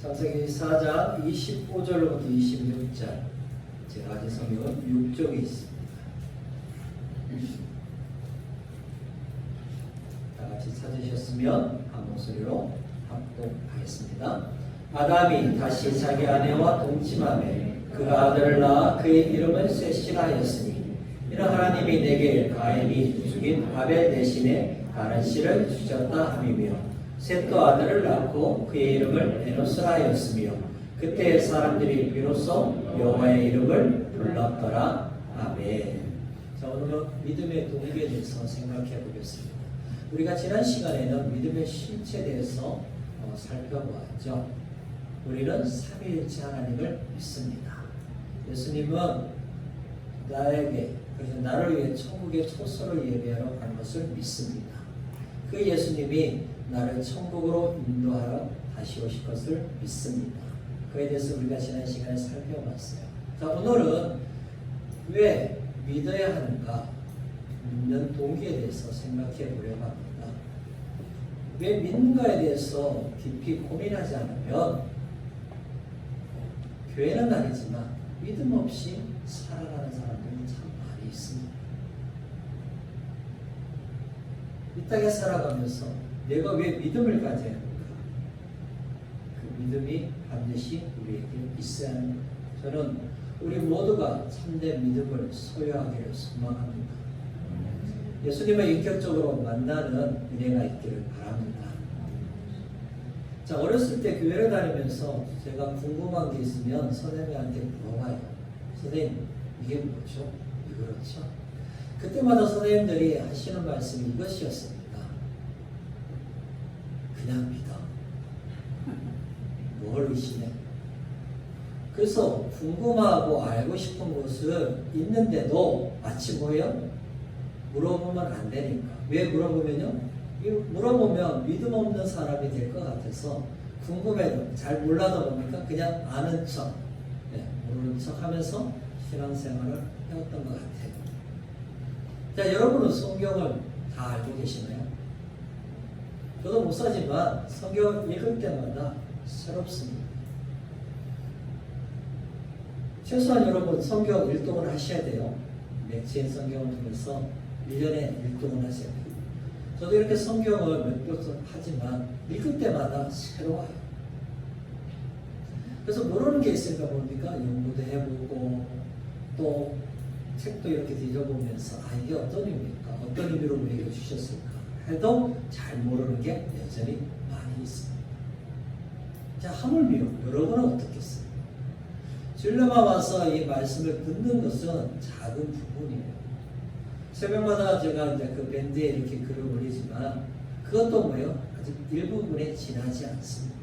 창세기 4장 25절로부터 26절, 제가 가진 성경은 6쪽에 있습니다. 다 같이 찾으셨으면 한 목소리로 합독하겠습니다. 아담이 다시 자기 아내와 동침하며 그가 아들을 낳아 그의 이름을 셋이라 하였으니 이는 하나님이 내게 가인이 죽인 아벨 대신에 다른 씨를 주셨다 함이며, 셋도 아들을 낳고 그의 이름을 에노스라 하였으며 그때 사람들이 비로소 여호와의 이름을 불렀더라. 아멘. 자, 오늘은 믿음의 동기에 대해서 생각해 보겠습니다. 우리가 지난 시간에는 믿음의 실체에 대해서 살펴보았죠. 우리는 삼위일체 하나님을 믿습니다. 예수님은 나에게, 그래서 나를 위해 천국의 초소를 예배하러 간 것을 믿습니다. 그 예수님이 나를 천국으로 인도하러 다시 오실 것을 믿습니다. 그에 대해서 우리가 지난 시간에 살펴봤어요. 자, 오늘은 왜 믿어야 하는가, 믿는 동기에 대해서 생각해 보려고 합니다. 왜 믿는가에 대해서 깊이 고민하지 않으면 교회는 아니지만 믿음 없이 살아가는 사람들이 참 많이 있습니다. 이 땅에 살아가면서 내가 왜 믿음을 가져야 할까? 그 믿음이 반드시 우리에게 있어야 하는 것. 저는 우리 모두가 참된 믿음을 소유하기를 소망합니다. 예수님을 인격적으로 만나는 은혜가 있기를 바랍니다. 자, 어렸을 때 교회를 다니면서 제가 궁금한 게 있으면 선생님한테 물어봐요. 선생님, 이게 뭐죠? 왜 그렇죠? 그때마다 선생님들이 하시는 말씀이 이것이었습니다. 그냥 믿어. 뭘 의심해? 그래서 궁금하고 알고 싶은 것은 있는데도 마치 뭐예요? 물어보면 안 되니까. 왜 물어보면요? 물어보면 믿음 없는 사람이 될 것 같아서 궁금해도 잘 몰라도 뭡니까? 그냥 아는 척, 모르는 척 하면서 신앙생활을 해왔던 것 같아요. 자, 여러분은 성경을 다 알고 계시나요? 저도 목사지만 성경 읽을 때마다 새롭습니다. 최소한 여러분 성경 일독을 하셔야 돼요. 매체인 성경을 통해서 1년에 일독을 하셔야 돼요. 저도 이렇게 성경을 몇 번 하지만 읽을 때마다 새로워요. 그래서 모르는 게 있으니까 뭡니까? 연구도 해보고 또 책도 이렇게 뒤져보면서 이게 어떤 의미입니까? 어떤 의미로 우리에게 주셨을까? 해도 잘 모르는 게 여전히 많이 있습니다. 자, 하물며 여러분은 어떻겠어요? 주일날만 와서 이 말씀을 듣는 것은 작은 부분이에요. 새벽마다 제가 이제 그 밴드에 이렇게 글을 올리지만 그것도 뭐예요? 아직 일부분에 지나지 않습니다.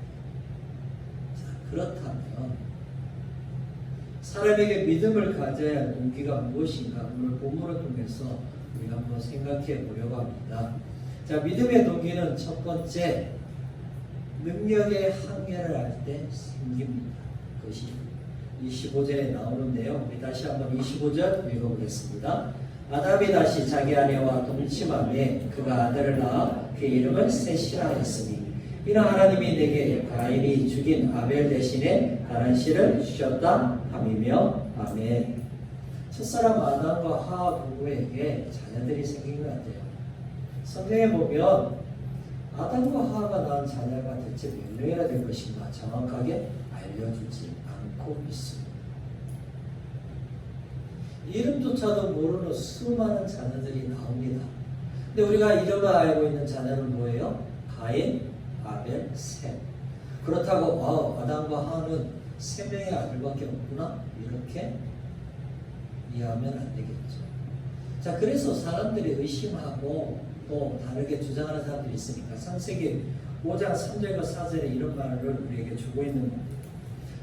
자, 그렇다면 사람에게 믿음을 가져야 할 동기가 무엇인가 오늘 본문을 통해서 우리가 한번 생각해 보려고 합니다. 자, 믿음의 동기는 첫 번째, 능력의 항해를 할 때 생깁니다. 그것이 25절에 나오는데요. 우리 다시 한번 25절 읽어보겠습니다. 아담이 다시 자기 아내와 동침하며 그가 아들을 낳아 그의 이름을 셋이라 했으니 이는 하나님이 내게 가인이 죽인 아벨 대신에 다른 씨를 주셨다 함이며. 아멘. 첫사람 아담과 하와 부부에게 자녀들이 생긴 것 같아요. 성경에 보면 아담과 하와가 낳은 자녀가 대체 몇 명이나 될 것인가 정확하게 알려주지 않고 있습니다. 이름조차도 모르는 수많은 자녀들이 나옵니다. 근데 우리가 이름을 알고 있는 자녀는 뭐예요? 가인, 아벨, 셋. 그렇다고 아담과 하와는 3명의 아들밖에 없구나? 이렇게 이해하면 안 되겠죠. 자, 그래서 사람들이 의심하고 또 다르게 주장하는 사람들이 있으니까 창세기 5장 3절과 4절에 이런 말을 우리에게 주고 있는 겁니다.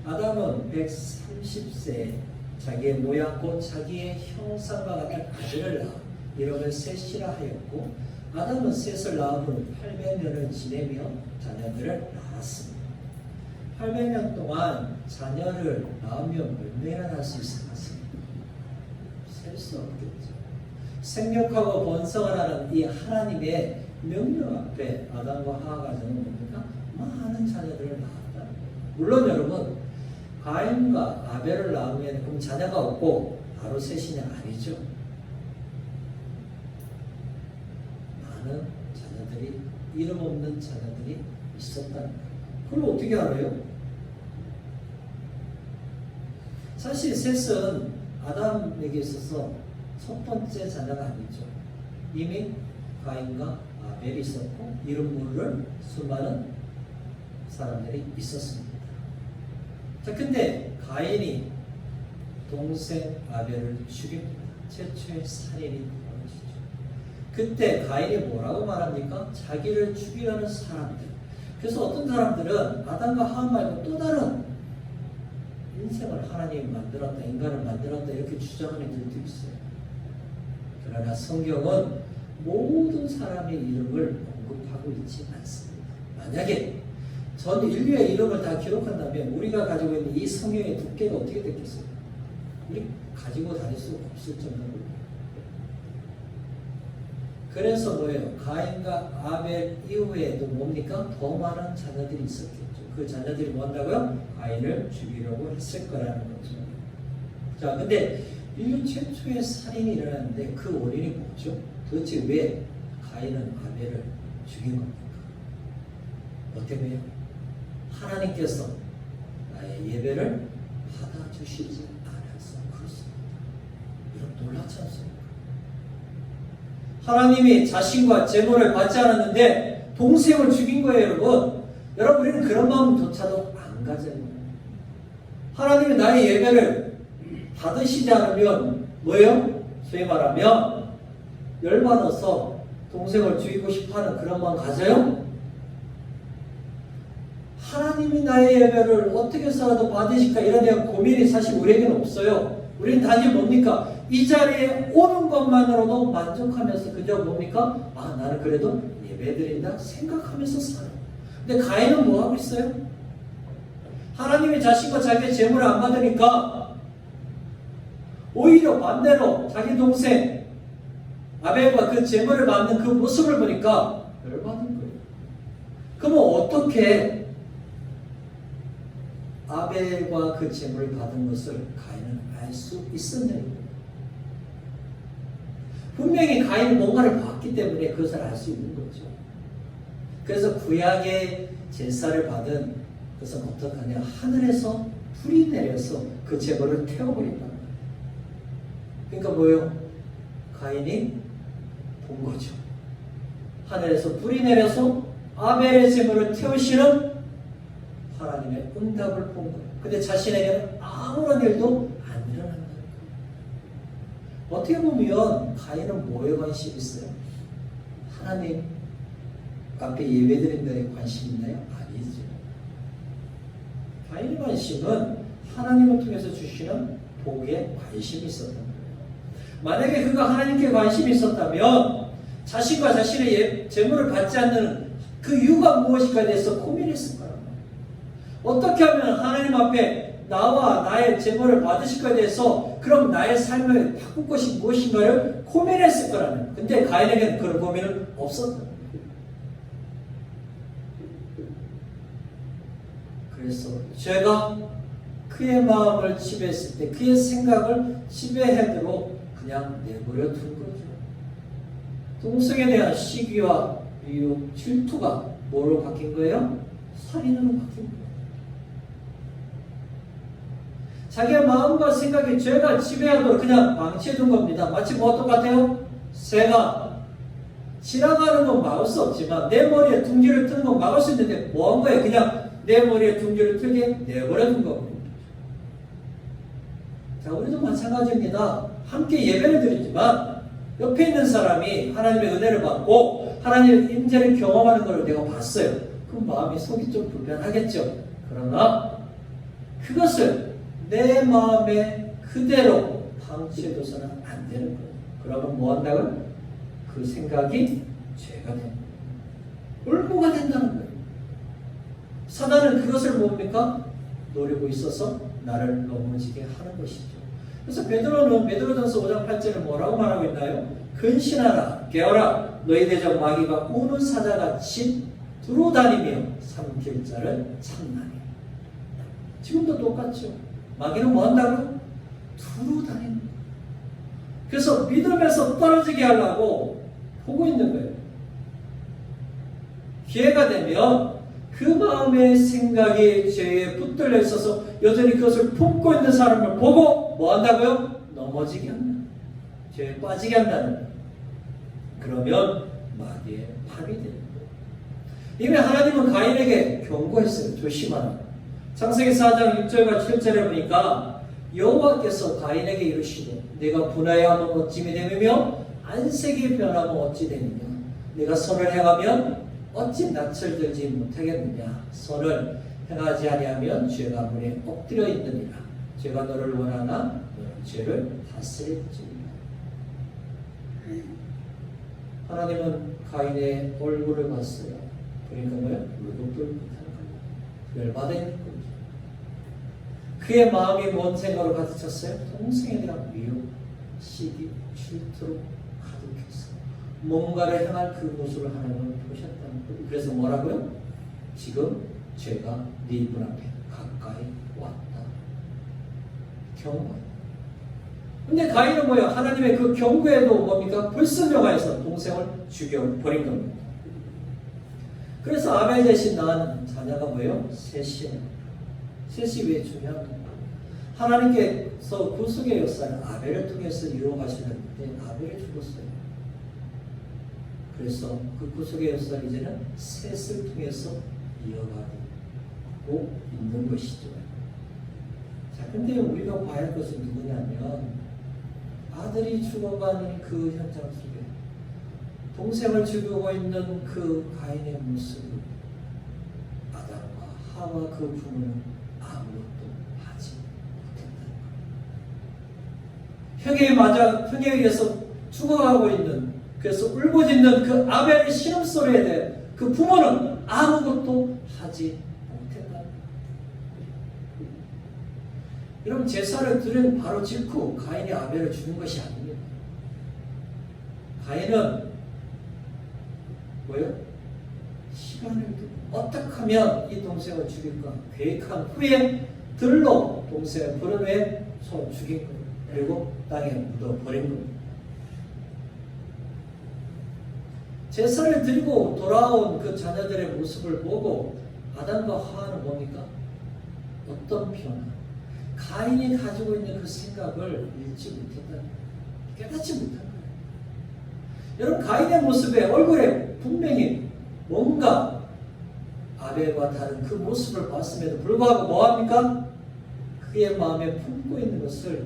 아담은 130세에 자기의 모양 곧 자기의 형상과 같은 아들을 낳아 이름을 셋이라 하였고, 아담은 셋을 낳은 후 800년을 지내며 자녀들을 낳았습니다. 800년 동안 자녀를 낳으면 몇 명이나 낳을 수 있을 것 같습니다. 셀 수 없겠죠. 생육하고 번성을 하는 이 하나님의 명령 앞에 아담과 하와 가정은 뭡니까? 많은 자녀들을 낳았다. 물론 여러분, 가인과 아벨을 낳으면 그럼 자녀가 없고 바로 셋이냐? 아니죠. 많은 자녀들이, 이름 없는 자녀들이 있었다는 거예요. 그걸 어떻게 알아요? 사실 셋은 아담에게 있어서 첫 번째 자녀가 아니죠. 이미 가인과 아벨이 있었고 이름 모를 수많은 사람들이 있었습니다. 자, 근데 가인이 동생 아벨을 죽입니다. 최초의 살인이 벌어지죠. 그때 가인이 뭐라고 말합니까? 자기를 죽이려는 사람들. 그래서 어떤 사람들은 아담과 하와 말고 또 다른 인생을 하나님이 만들었다, 인간을 만들었다 이렇게 주장하는 이들도 있어요. 그러나 성경은 모든 사람의 이름을 언급하고 있지 않습니다. 만약에 전 인류의 이름을 다 기록한다면 우리가 가지고 있는 이 성경의 두께가 어떻게 됐겠어요? 우리 가지고 다닐 수 없을 정도로. 그래서 뭐예요? 가인과 아벨 이후에도 뭡니까? 더 많은 자녀들이 있었겠죠. 그 자녀들이 뭐 한다고요? 가인을 죽이려고 했을 거라는 거죠. 자, 근데 인류 최초의 살인이 일어났는데 그 원인이 뭐죠? 도대체 왜 가인은 아벨을 죽인 겁니까? 뭐 때문에요? 하나님께서 나의 예배를 받아주시지 않아서 그렇습니다. 이런 놀랍지 않습니까? 하나님이 자신과 제물을 받지 않았는데 동생을 죽인 거예요, 여러분. 여러분, 우리는 그런 마음조차도 안 가져요. 하나님이 나의 예배를 받으시지 않으면 뭐예요? 소위 말하면 열받아서 동생을 죽이고 싶어하는 그런 마음 가져요? 하나님이 나의 예배를 어떻게 해서라도 받으실까 이런 대한 고민이 사실 우리에게는 없어요. 우리는 단지 뭡니까? 이 자리에 오는 것만으로도 만족하면서 그저 뭡니까? 아, 나는 그래도 예배드린다 생각하면서 살아요. 근데 가인은 뭐 하고 있어요? 하나님이 자신과 자기의 재물을 안 받으니까 오히려 반대로 자기 동생 아벨과 그 재물을 받는 그 모습을 보니까 열받은 거예요. 그러면 어떻게 아벨과 그 재물을 받은 것을 가인은 알 수 있었느냐? 분명히 가인은 뭔가를 봤기 때문에 그것을 알 수 있는 거죠. 그래서 구약의 제사를 받은 것은 어떻게 하냐? 하늘에서 불이 내려서 그 재물을 태워버린다. 그러니까 뭐예요? 가인이 본 거죠. 하늘에서 불이 내려서 아벨의 재물을 태우시는 하나님의 응답을 본 거예요. 근데 자신에게는 아무런 일도 안 일어난 거예요. 어떻게 보면 가인은 뭐에 관심이 있어요? 하나님 앞에 예배드린 데에 관심이 있나요? 아니죠. 가인의 관심은 하나님을 통해서 주시는 복에 관심이 있었던 거예요. 만약에 그가 하나님께 관심이 있었다면 자신과 자신의 재물을 받지 않는 그 이유가 무엇일까에 대해서 고민했을 거예요. 어떻게 하면 하나님 앞에 나와 나의 재물을 받으실까에 대해서 그럼 나의 삶을 바꿀 것이 무엇인가를 고민했을 거라는. 근데 가인에게는 그런 고민은 없었던 거예요. 그래서 죄가 그의 마음을 지배했을 때 그의 생각을 지배하도록 그냥 내버려 둔 거죠. 동성에 대한 시기와 미움, 질투가 뭐로 바뀐 거예요? 살인으로 바뀐 거예요. 자기의 마음과 생각이 죄가 지배하도록 그냥 방치해둔 겁니다. 마치 뭐와 똑같아요? 새가 지나가는 건 막을 수 없지만 내 머리에 둥지를 트는 건 막을 수 있는데 뭐 한 거예요? 그냥 내 머리에 둥지를 틀게 내버려둔 겁니다. 자, 우리도 마찬가지입니다. 함께 예배를 드리지만 옆에 있는 사람이 하나님의 은혜를 받고 하나님의 임재를 경험하는 걸 내가 봤어요. 그럼 마음이 속이 좀 불편하겠죠. 그러나 그것을 내 마음에 그대로 방치해둬서는 안 되는 거예요. 그러면 뭐 한다고요? 그 생각이 죄가 됩니다. 올무가 된다는 거예요. 사단은 그것을 뭡니까? 노리고 있어서 나를 넘어지게 하는 것이죠. 그래서 베드로는 베드로전서 5장 8절에 뭐라고 말하고 있나요? 근신하라, 깨어라, 너희 대적 마귀가 우는 사자같이 두루 다니며 삼킬 자를 찾나니. 지금도 똑같죠. 마귀는 뭐 한다고요? 두루 다니는 거예요. 그래서 믿음에서 떨어지게 하려고 보고 있는 거예요. 기회가 되면 그 마음의 생각이 죄에 붙들려 있어서 여전히 그것을 품고 있는 사람을 보고 뭐 한다고요? 넘어지게 한다. 죄에 빠지게 한다는 거예요. 그러면 마귀의 밥이 되는 거예요. 이미 하나님은 가인에게 경고했어요. 조심하라. 창세기 4장 6절과 7절에 보니까 여호와께서 가인에게 이르시되 내가 분하여하면 어찌 되며 안색이 변하면 어찌 되느냐. 내가 선을 행하면 어찌 낯을 들지 못하겠느냐. 선을 행하지 아니하면 죄가 문에 엎드려 있느니라. 죄가 너를 원하나 너는 죄를 다스릴지니라. 하나님은 가인의 얼굴을 봤어요. 그러니까 뭐예요? 의독을 못하는 거예요. 열받아 있는 거죠. 그의 마음이 뭔 생각으로 가득 찼어요? 동생에 대한 미움, 시기, 질투로 가득했어요. 뭔가를 향할 그 모습을 하나님은 보셨다는 거예요. 그래서 뭐라고요? 지금 죄가 네 입 앞에 가까이 왔다. 경고예요. 근데 가인은 뭐예요? 하나님의 그 경고에도 뭡니까? 불순종하여서 동생을 죽여버린 겁니다. 그래서 아벨 대신 낳은 자녀가 뭐예요? 셋이에요. 셋이 왜 중요한가? 하나님께서 구속의 역사를 아벨을 통해서 이루어가시는데 아벨이 죽었어요. 그래서 그 구속의 역사를 이제는 셋을 통해서 이어가고 있는 것이죠. 자, 근데 우리가 봐야 할 것은 누구냐면 아들이 죽어가는 그 현장 속에 동생을 죽이고 있는 그 가인의 모습을 아담과 하와 그 부모는 아무것도 하지 못했다. 형에 의해서 죽어가고 있는, 그래서 울부짖는 그 아벨의 신음소리에 대해 그 부모는 아무것도 하지 못했다. 여러분, 제사를 드린 바로 직후 가인이 아벨을 죽인 것이 아닙니다. 가인은 뭐예요? 시간을 두고 어떻게 하면 이 동생을 죽일까 계획한 후에 들로 동생을 부른 후에 손을 죽인 거예요. 그리고 땅에 묻어버린 거예요. 제사를 드리고 돌아온 그 자녀들의 모습을 보고 아담과 하와는 뭡니까? 어떤 변화? 가인이 가지고 있는 그 생각을 읽지 못했다. 깨닫지 못한 거예요. 여러분, 가인의 모습에 얼굴에 분명히 뭔가 아벨과 다른 그 모습을 봤음에도 불구하고 뭐합니까? 그의 마음에 품고 있는 것을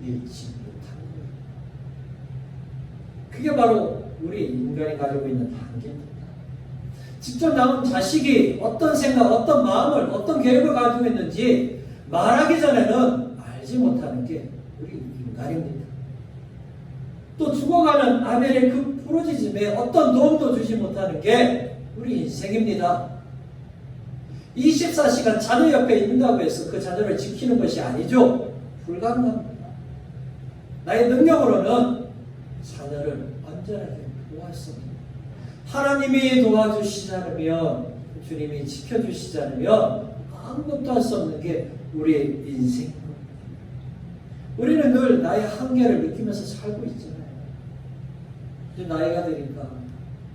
읽지 못한 거예요. 그게 바로 우리 인간이 가지고 있는 한계입니다. 직접 낳은 자식이 어떤 생각, 어떤 마음을, 어떤 계획을 가지고 있는지 말하기 전에는 알지 못하는 게 우리 인간입니다. 또 죽어가는 아벨의 그 부르짖음에 어떤 도움도 주지 못하는 게 우리 인생입니다. 24시간 자녀 옆에 있는다고 해서 그 자녀를 지키는 것이 아니죠. 불가능합니다. 나의 능력으로는 자녀를 안전하게 도와할 수 없습니다. 하나님이 도와주시지 않으면, 주님이 지켜주시지 않으면 아무것도 할 수 없는 게 우리의 인생입니다. 우리는 늘 나의 한계를 느끼면서 살고 있잖아요. 이제 나이가 드니까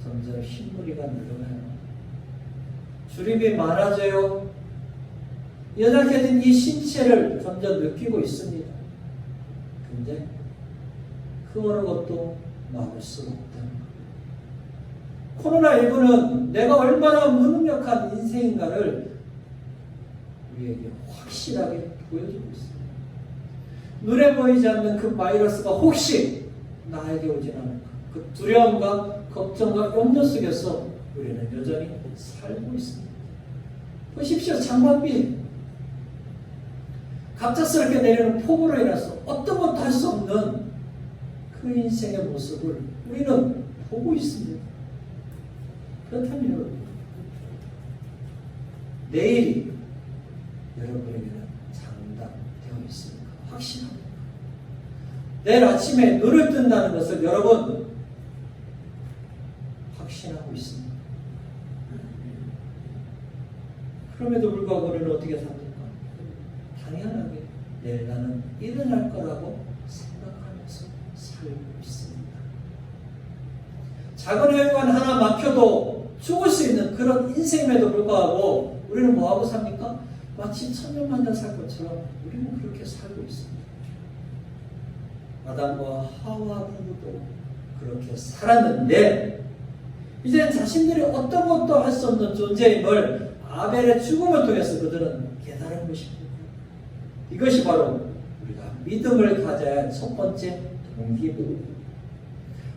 점점 흰머리가 늘어나요. 주림이 많아져요. 연약해진 이 신체를 점점 느끼고 있습니다. 근데 그 어느 것도 막을 수 없다는 거예요. 코로나19는 내가 얼마나 무능력한 인생인가를 우리에게 확실하게 보여주고 있습니다. 눈에 보이지 않는 그 바이러스가 혹시 나에게 오진 않을까? 그 두려움과 걱정과 염려 속에서 우리는 여전히 살고 있습니다. 보십시오. 장맛비, 갑작스럽게 내리는 폭우로 인해서 어떤 것도 할 수 없는 그 인생의 모습을 우리는 보고 있습니다. 그렇다면 여러분, 내일이 여러분에게는 장담되어 있습니까? 확신합니다. 내일 아침에 눈을 뜬다는 것을 여러분 확신하고 있습니다. 그럼에도 불구하고 우리는 어떻게 삽니까? 당연하게 내일 나는 일어날 거라고 생각하면서 살고 있습니다. 작은 혈관 하나 막혀도 죽을 수 있는 그런 인생임에도 불구하고 우리는 뭐하고 삽니까? 마치 천년만년 살 것처럼 우리는 그렇게 살고 있습니다. 아담과 하와 부부도 그렇게 살았는데 이제 자신들이 어떤 것도 할 수 없는 존재임을 아벨의 죽음을 통해서 그들은 깨달은 것입니다. 이것이 바로 우리가 믿음을 가져야 할 첫 번째 동기입니다.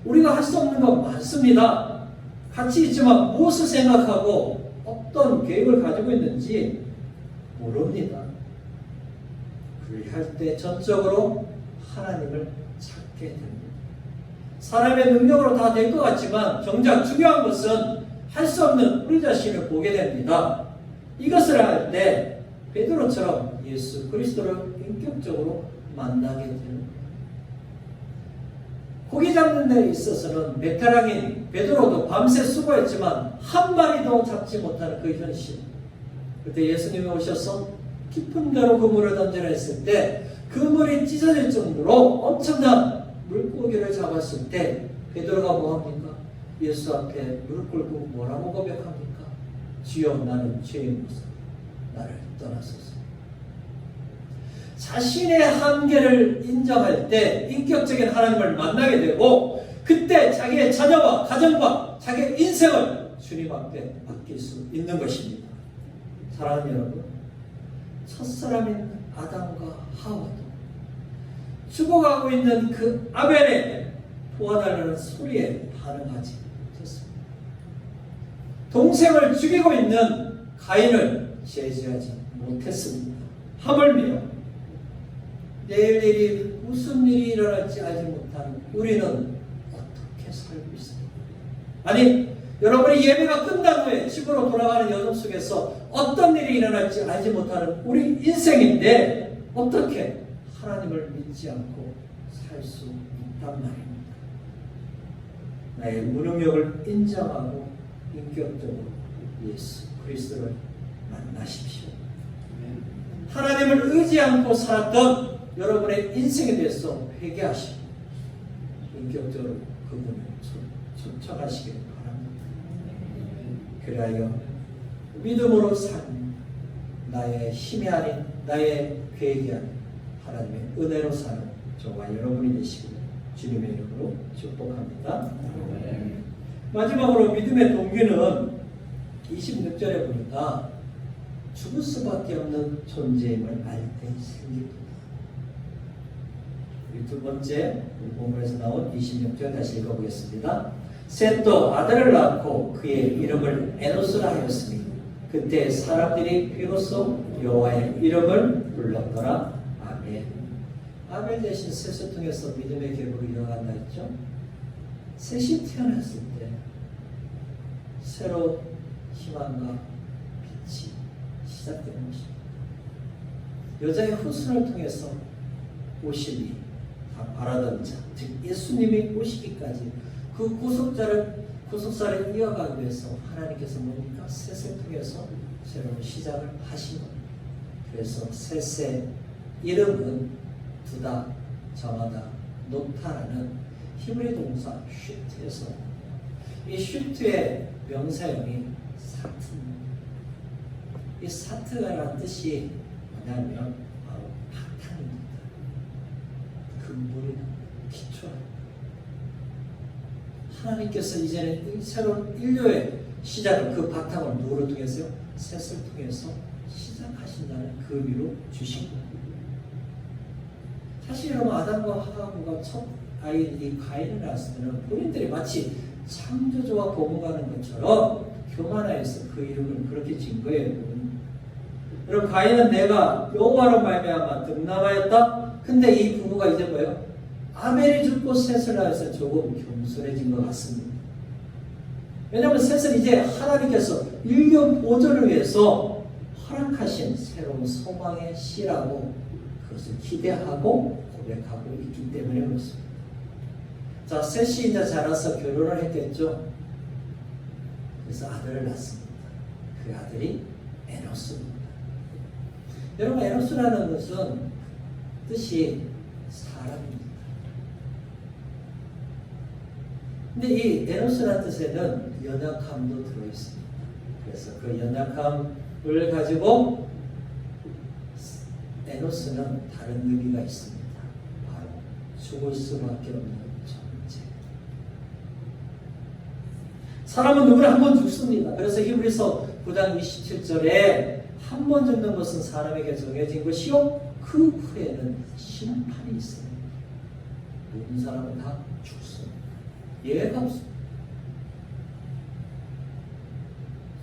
우리가 할 수 없는 건 많습니다. 같이 있지만 무엇을 생각하고 어떤 계획을 가지고 있는지 모릅니다. 그리할 때 전적으로 하나님을 찾게 됩니다. 사람의 능력으로 다 될 것 같지만 정작 중요한 것은 할 수 없는 우리 자신을 보게 됩니다. 이것을 할 때 베드로처럼 예수 그리스도를 인격적으로 만나게 됩니다. 고기 잡는 데 있어서는 베테랑인 베드로도 밤새 수고했지만 한 마리도 잡지 못하는 그 현실. 그때 예수님이 오셔서 깊은 데로 그물을 던지라 했을 때 그물이 찢어질 정도로 엄청난 물고기를 잡았을 때 베드로가 뭐합니까? 예수 앞에 무릎 꿇고 뭐라고 고백합니까? 주여 나는 죄인이로서 나를 떠나소서. 자신의 한계를 인정할 때 인격적인 하나님을 만나게 되고 그때 자기의 자녀와 가정과 자기의 인생을 주님 앞에 맡길 수 있는 것입니다. 사랑하는 여러분, 첫사람인 아담과 하와도 죽어가고 있는 그 아벨의 도와달라는 소리에 반응하지 못했습니다. 동생을 죽이고 있는 가인을 제지하지 못했습니다. 하물며 내일 일이 무슨 일이 일어날지 알지 못하는 우리는 어떻게 살고 있습니까? 아니, 여러분이 예배가 끝난 후에 집으로 돌아가는 여정 속에서 어떤 일이 일어날지 알지 못하는 우리 인생인데 어떻게 하나님을 믿지 않고 살 수 있단 말입니다. 나의 무능력을 인정하고 인격적으로 예수 그리스도를 만나십시오. 하나님을 의지 않고 살았던 여러분의 인생에 대해서 회개하시고 인격적으로 그분을 쫓아가시길 바랍니다. 그리하여 믿음으로 사는 나의 힘이 아닌 나의 계획이 아닌 하나님의 은혜로 사는 저와 여러분이 되시기를 주님의 이름으로 축복합니다. 마지막으로 믿음의 동기는 26절에 보니까 죽을 수밖에 없는 존재임을 알 때 생깁니다. 두 번째 본문에서 나온 26절 다시 읽어보겠습니다. 셋도 아들을 낳고 그의 이름을 에노스라 하였으니 그때 사람들이 비로소 여호와의 이름을 불렀더라. 아멘. 아벨 대신 셋을 통해서 믿음의 계보로 이어간다 했죠. 셋이 태어났을 때 새로운 희망과 빛이 시작되는 것입니다. 여자의 후손을 통해서 오시니 바라던 자, 즉 예수님이 오시기까지 그 구속사를 이어가기 위해서 하나님께서 뭡니까? 셋을 통해서 새로운 시작을 하신 겁니다. 그래서 셋의 이름은 두다, 정하다, 놓다라는 히브리 동사 슈트에서 이 슈트의 명사형이 사트입니다. 이 사트라는 뜻이 뭐냐면 바로 바탕입니다. 근본이다, 기초다. 하나님께서 이제는 새로운 인류의 시작을 그 바탕을 누구를 통해서요? 셋을 통해서 시작하신다는 그 의미로 주신 겁니다. 사실 여러분 아담과 하와가 첫 아이들이 가인을 낳았을 때는 본인들이 마치 창조주와 고문하는 것처럼 교만하여서 그 이름을 그렇게 지은 거예요. 여러분 가인은 내가 여호와로 말미암아 등남하였다. 근데 이 부부가 이제 뭐예요? 아벨이 죽고 셋을 낳아서 조금 겸손해진 것 같습니다. 왜냐하면 셋은 이제 하나님께서 인류 보존을 위해서 허락하신 새로운 소망의 씨라고 그것을 기대하고 고백하고 있기 때문에 그렇습니다. 자, 셋이 이제 자라서 결혼을 했겠죠. 그래서 아들을 낳습니다. 그 아들이 에노스입니다. 여러분, 에노스라는 것은 뜻이 사람입니다. 근데 이 에노스라는 뜻에는 연약함도 들어있습니다. 그래서 그 연약함을 가지고 에노스는 다른 의미가 있습니다. 바로 죽을 수밖에 없는 존재. 사람은 누구나 한 번 죽습니다. 그래서 히브리서 9장 27절에 한 번 죽는 것은 사람에게 정해진 것이요 그 후에는 심판이 있습니다. 모든 사람은 다 죽습니다. 예외가 없습니다.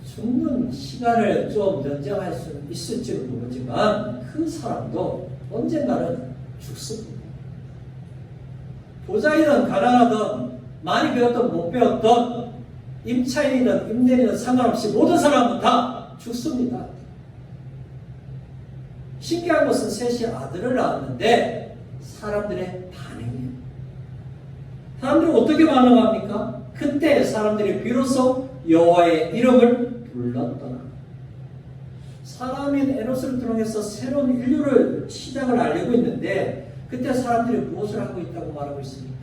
죽는 시간을 좀 연장할 수 있을지는 모르지만 그 사람도 언젠가는 죽습니다. 부자이든 가난하든 많이 배웠든 못 배웠든 임차인이든 임대인이든 상관없이 모든 사람은 다 죽습니다. 신기한 것은 셋이 아들을 낳았는데 사람들의 반응이에요. 사람들이 어떻게 반응합니까? 그때 사람들이 비로소 여호와의 이름을 불렀더라. 사람인 에노스를 통해서 새로운 인류를 시작을 알리고 있는데 그때 사람들이 무엇을 하고 있다고 말하고 있습니까?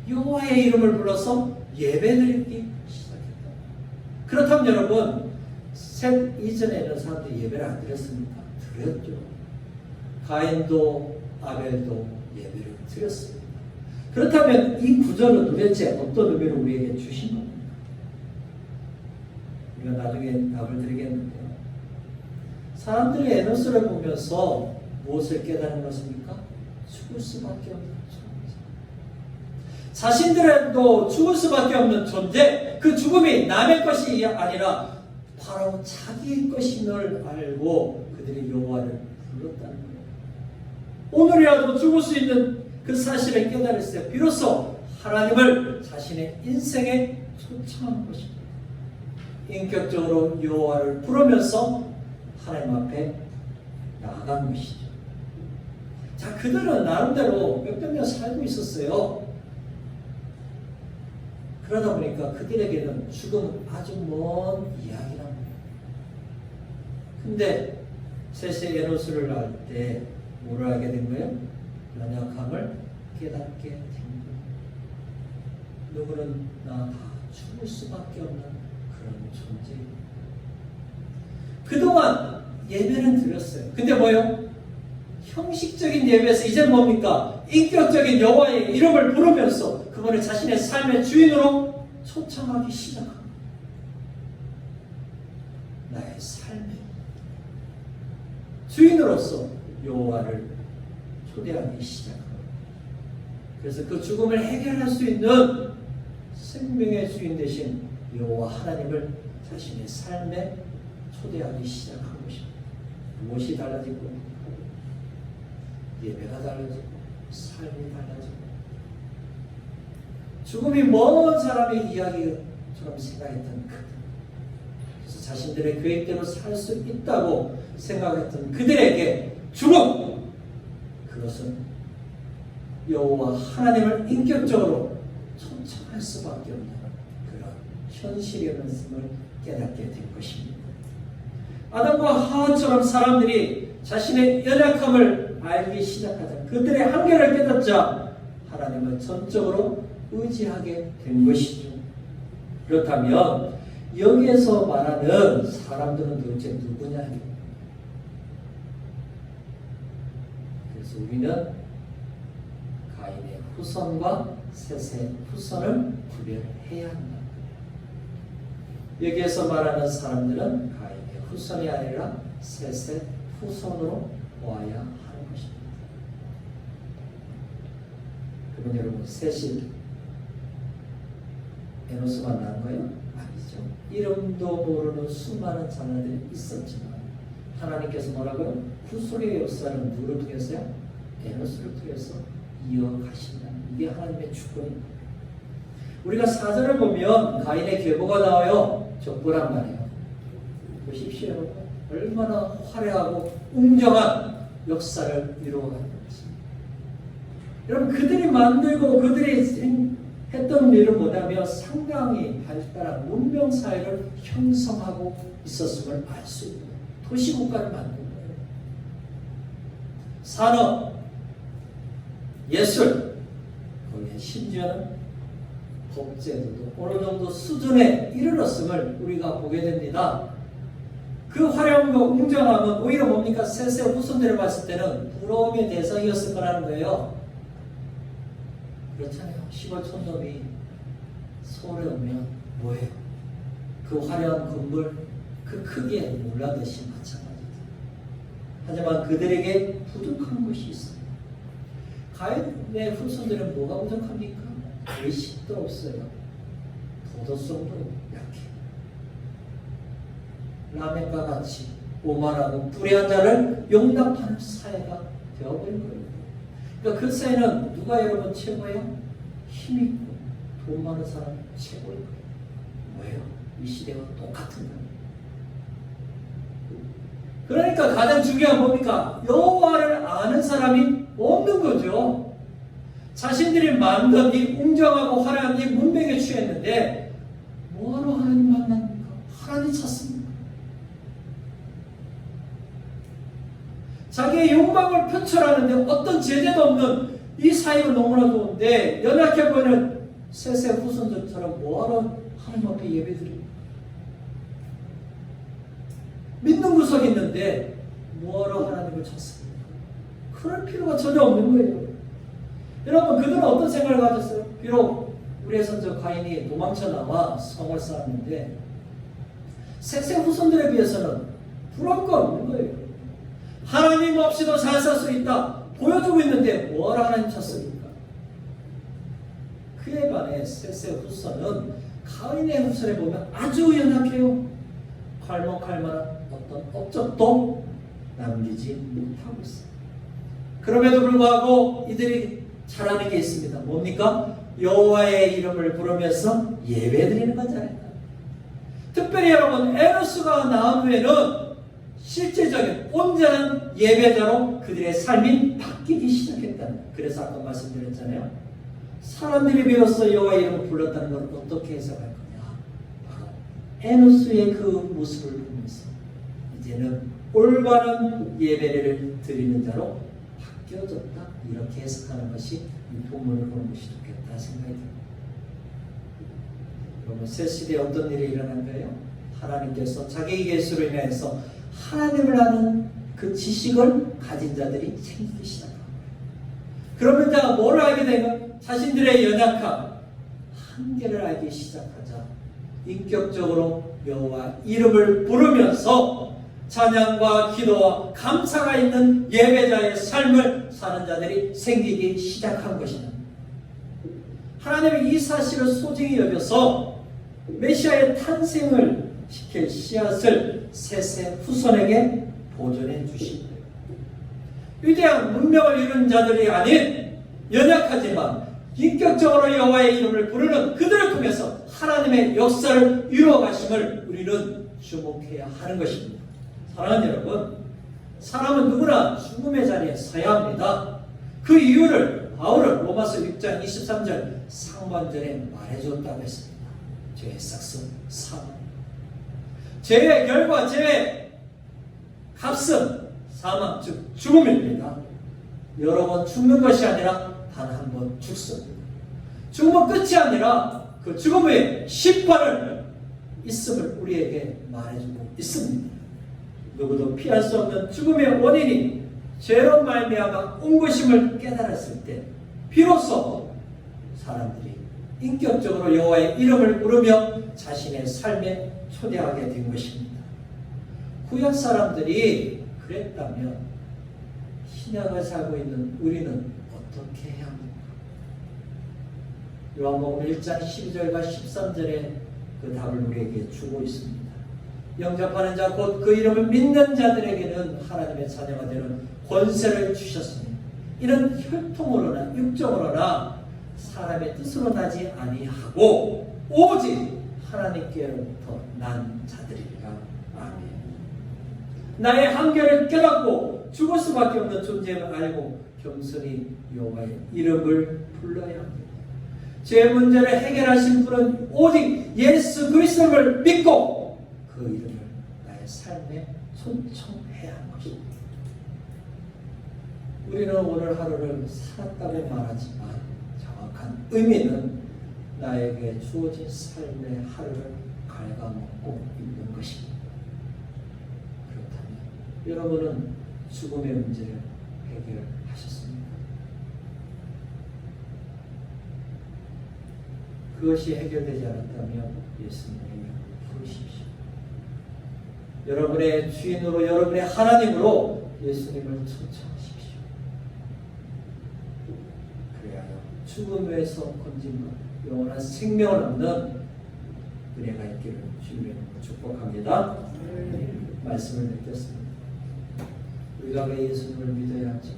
여호와의 이름을 불러서 예배드리기 시작했다. 그렇다면 여러분, 셋 이전에는 사람들이 예배를 안 드렸습니까? 드렸죠. 가인도 아벨도 예배를 드렸습니다. 그렇다면 이 구절은 도대체 어떤 의미를 우리에게 주신 겁니까? 우리가 나중에 답을 드리겠는데요. 사람들이 에노스를 보면서 무엇을 깨달은 것입니까? 죽을 수밖에 없는 존재. 자신들도 죽을 수밖에 없는 존재, 그 죽음이 남의 것이 아니라 바로 자기의 것임을 알고 그들이 여호와를 불렀다는 거예요. 오늘이라도 죽을 수 있는 그 사실을 깨달았을 때 비로소 하나님을 자신의 인생에 초청한 것입니다. 인격적으로 여호와를 부르면서 하나님 앞에 나아간 것이죠. 자, 그들은 나름대로 몇백 년 살고 있었어요. 그러다 보니까 그들에게는 죽음은 아주 먼 이야기랍니다. 근데 셋의 에노스를 낳을 때 뭐를 하게 된 거예요? 연약함을 깨닫게 된 거예요. 누구는 나 다 죽을 수밖에 없는 그런 존재입니다. 그동안 예배는 드렸어요. 근데 뭐요? 형식적인 예배에서 이제 뭡니까? 인격적인 여호와의 이름을 부르면서 그분을 자신의 삶의 주인으로 초청하기 시작합니다. 나의 삶의 주인으로서 여호와를 초대하기 시작합니다. 그래서 그 죽음을 해결할 수 있는 생명의 주인 되신 여호와 하나님을 자신의 삶에 초대하기 시작한 것입니다. 무엇이 달라지고? 예배가 달라지고 삶이 달라지고 죽음이 먼 사람의 이야기처럼 생각했던 그들, 그래서 자신들의 계획대로 살 수 있다고 생각했던 그들에게 죽음, 그것은 여호와 하나님을 인격적으로 초청할 수밖에 없는 그런 현실이었음을 깨닫게 된 것입니다. 아담과 하와처럼 사람들이 자신의 연약함을 알기 시작하자 그들의 한계를 깨닫자 하나님을 전적으로 의지하게 된 것이죠. 그렇다면 여기에서 말하는 사람들은 도대체 누구냐? 그래서 우리는 가인의 후손과 셋의 후손을 구별해야 한다. 여기에서 말하는 사람들은 가인의 후손이 아니라 셋의 후손으로 보아야 하는 것입니다. 그러면 여러분, 셋이 에노스만 낳은 거예요? 아니죠. 이름도 모르는 수많은 자녀들이 있었지만 하나님께서 뭐라고요? 후손의 역사는 누구를 통해서요? 에노스를 통해서 이어가신다. 이게 하나님의 주권입니다. 우리가 사전을 보면 가인의 계보가 나와요. 족보란 말이에요. 보십시오. 얼마나 화려하고 웅장한 역사를 이루어가는 것입니다. 여러분, 그들이 만들고 그들이 했던 일은 뭐냐면 상당히 발달한 문명 사회를 형성하고 있었음을 알 수 있는 도시국가를 만든 거예요. 산업, 예술, 거기에 심지어는 법제도도 어느 정도 수준에 이르렀음을 우리가 보게 됩니다. 그 화려함과 웅장함은 오히려 뭡니까? 세세 후손들을 봤을 때는 부러움의 대상이었을 거라는 거예요. 그렇잖아요. 시골 촌놈이 서울에 오면 뭐예요? 그 화려한 건물, 그 크기에 놀라듯이 마찬가지죠. 하지만 그들에게 부족한 것이 있습니다. 가인의 후손들은 뭐가 부족합니까? 의식도 없어요. 도덕성도 약해요. 라멕과 같이 오만하고 불의한 자를 용납하는 사회가 되어버린 거예요. 그러니까 그 사회는 누가 여러분 최고예요? 힘있고 돈 많은 사람이 최고인 거예요. 뭐예요? 이 시대와 똑같은 거예요. 그러니까 가장 중요한 뭡니까? 여호와를 아는 사람이 없는 거죠. 자신들이 만든 이 웅장하고 화려한 이 문명에 취했는데 뭐하러 하나님 만납니까? 하나님 찾습니다. 자기의 욕망을 표출하는데 어떤 제재도 없는 이 사이가 너무나 좋은데 연약해 보이는 세세 후손들처럼 뭐하러 하나님 앞에 예배드립니까? 믿는 구석이 있는데 뭐하러 하나님을 찾습니까? 그럴 필요가 전혀 없는 거예요. 여러분, 그들은 어떤 생각을 가졌어요? 비록 우리의 선조 가인이 도망쳐 나와 성을 쌓았는데 세세 후손들에 비해서는 부러울 거 없는 거예요. 하나님 없이도 잘 살 수 있다 보여주고 있는데 뭐하러 하나님 찾습니까? 그에 반해 세세 후손은 가인의 후손에 보면 아주 연약해요. 괄목할 만한 어떤 업적도 남기지 못하고 있어요. 그럼에도 불구하고 이들이 잘하는 게 있습니다. 뭡니까? 여호와의 이름을 부르면서 예배드리는 거잖아요. 특별히 여러분, 에노스가 나온 후에는 실제적인 온전한 예배자로 그들의 삶이 바뀌기 시작했다. 그래서 아까 말씀드렸잖아요. 사람들이 비로소 여호와의 이름을 불렀다는 걸 어떻게 해석할 거냐? 바로 에노스의 그 모습을 보면서 이제는 올바른 예배를 드리는 자로 바뀌어졌다. 이렇게 해석하는 것이 이 본문을 보는 것이 좋겠다 생각이 듭니다. 여러분, 새 시대에 어떤 일이 일어난 거예요? 하나님께서 자기 예수로 인해서 하나님을 아는 그 지식을 가진 자들이 생기기 시작한 거예요. 그러면 자가 뭘 알게 되면 자신들의 연약함, 한계를 알기 시작하자 인격적으로 여호와 이름을 부르면서 찬양과 기도와 감사가 있는 예배자의 삶을 사는 자들이 생기기 시작한 것입니다. 하나님이 이 사실을 소중히 여겨서 메시아의 탄생을 시킬 씨앗을 세세 후손에게 보존해 주신 거예요. 위대한 문명을 이룬 자들이 아닌 연약하지만 인격적으로 여호와의 이름을 부르는 그들을 통해서 하나님의 역사를 이루어가심을 우리는 주목해야 하는 것입니다. 사랑하는 여러분, 사람은 누구나 죽음의 자리에 서야 합니다. 그 이유를 바울은 로마서 6장 23절 상반절에 말해줬다고 했습니다. 죄의 삭슨 사망, 죄의 결과, 죄의 값은 사망, 즉 죽음입니다. 여러 번 죽는 것이 아니라 단 한 번 죽습니다. 죽음은 끝이 아니라 그 죽음 후에 심판을 있음을 우리에게 말해주고 있습니다. 누구도 피할 수 없는 죽음의 원인이 죄로 말미암아 온 것임을 깨달았을 때 비로소 사람들이 인격적으로 여호와의 이름을 부르며 자신의 삶에 초대하게 된 것입니다. 구약 사람들이 그랬다면 신약을 살고 있는 우리는 어떻게 해야 합니까? 요한복음 1장 12절과 13절에 그 답을 우리에게 주고 있습니다. 영접하는 자 곧 그 이름을 믿는 자들에게는 하나님의 자녀가 되는 권세를 주셨으니 이는 혈통으로나 육정으로나 사람의 뜻으로 나지 아니하고 오직 하나님께로부터 난 자들이라. 아멘. 나의 한계를 깨닫고 죽을 수밖에 없는 존재를 알고 겸손히 여호와의 이름을 불러야 합니다. 죄 문제를 해결하신 분은 오직 예수 그리스도를 믿고 그 이름을 나의 삶에 초청해야 하는 것입니다. 우리는 오늘 하루를 살았다고 말하지만 정확한 의미는 나에게 주어진 삶의 하루를 갉아먹고 있는 것입니다. 그렇다면 여러분은 죽음의 문제를 해결하셨습니까? 그것이 해결되지 않았다면 예수님을 부르십시오. 여러분의 주인으로, 여러분의 하나님으로 예수님을 초청하십시오. 그래야 죽음에서 건진 영원한 생명을 얻는 은혜가 있기를 주님의 이름으로 축복합니다. 말씀을 듣겠습니다. 우리가 왜 예수님을 믿어야 할지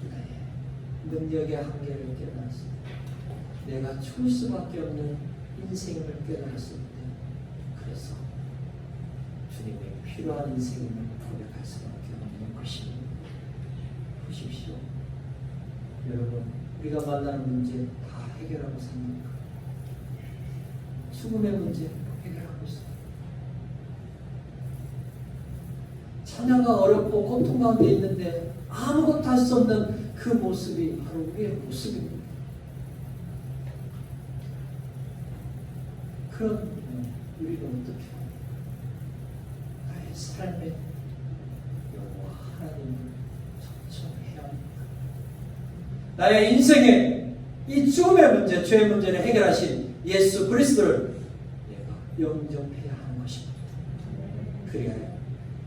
나의 능력의 한계를 깨달았습니다. 내가 죽을 수밖에 없는 인생을 깨달았습니다. 그래서 주님의 필요한 인생임을 고백할 수밖에 없는 것입니다. 보십시오. 여러분, 우리가 만나는 문제 다 해결하고 삽니까? 죽음의 문제 해결하고 있습니다. 자녀가 어렵고 고통 가운데 있는데 아무것도 할 수 없는 그 모습이 바로 우리의 모습입니다. 그런 우리는 어떻게 나의 삶에 여호와 하나님을 초청해야 합니까? 나의 인생에 이 죽음의 문제, 죄의 문제를 해결하신 예수 그리스도를 내가 영접해야 하는 것입니다. 그래야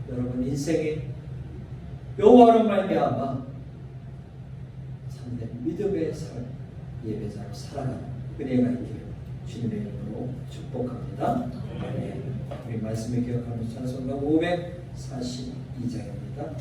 여러분 인생에 여호와로 말미암아 참된 믿음의 삶, 예배자로 살아가는 은혜가 있기를 주님의 이름으로 축복합니다. 우리 말씀을 기억하면서 찬송가 542장입니다.